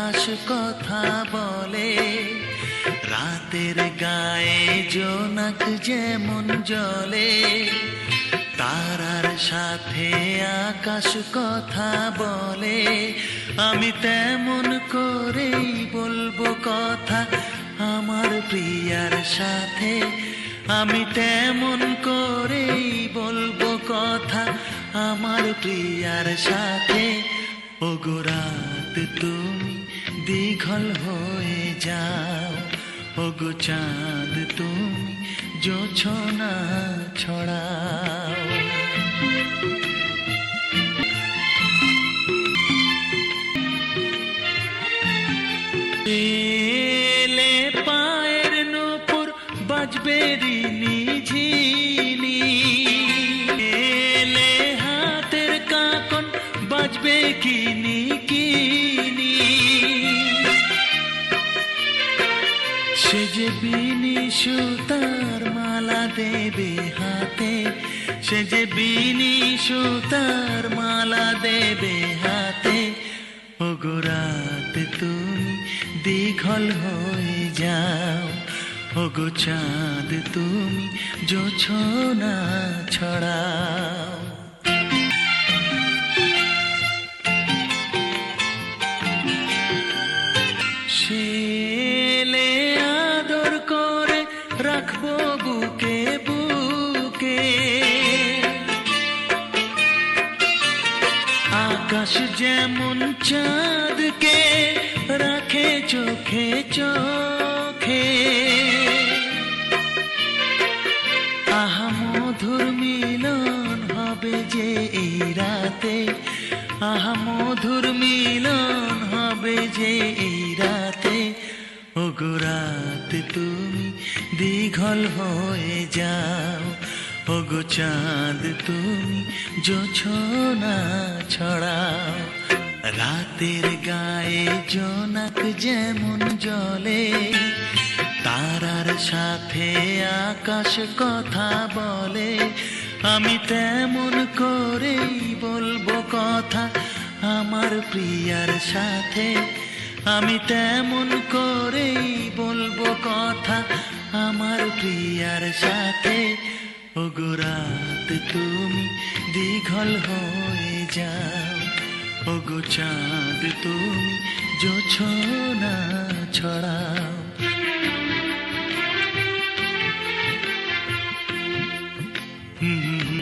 আকাশ কথা বলে, রাতের গায়ে জোনাক যেমন জ্বলে, তারার সাথে আকাশ কথা বলে। আমি তেমন করেই বলবো কথা আমার প্রিয়ার সাথে, আমি তেমন করেই বলবো কথা আমার প্রিয়ার সাথে। ওগো রাত তুমি দীঘল হয়ে যাও, ওগো চাঁদ তুমি জোছনা ছড়াও। এলে পায়ের নূপুর বাজবে রিনি ঝিনি, এলে হাতের কাকন বাজবে কিনি কিনি। সে যে বিনি সুতার মালা দেবে হাতে, সে যে বিনি সুতার মালা দেবে হাতে। ওগো রাত তুমি দীঘল হয়ে যাও, ওগো চাঁদ তুমি জোছনা ছড়াও। ছেলে আদর করে রাখবো বুকে বুকে, আকাশ যেমন চাঁদকে রাখে চোখে চোখে। আহা মধুর মিলন হবে যে এই রাতে, আহা মধুর মিলন হবে যে এই রাতে। ওগো রাত তুমি দীঘল হয়ে যাও, ওগো চাঁদ তুমি জোছনা ছড়াও। রাতের গায়ে জোনাক যেমন জ্বলে, তারার সাথে আকাশ কথা বলে। আমি তেমন করেই বলবো কথা আমার প্রিয়ার সাথে, আমি তেমন করেই বলবো কথা আমার প্রিয়ার সাথে। ওগো রাত তুমি দীঘল হয়ে যাও, ওগো চাঁদ তুমি জোছনা ছড়াও। হুম।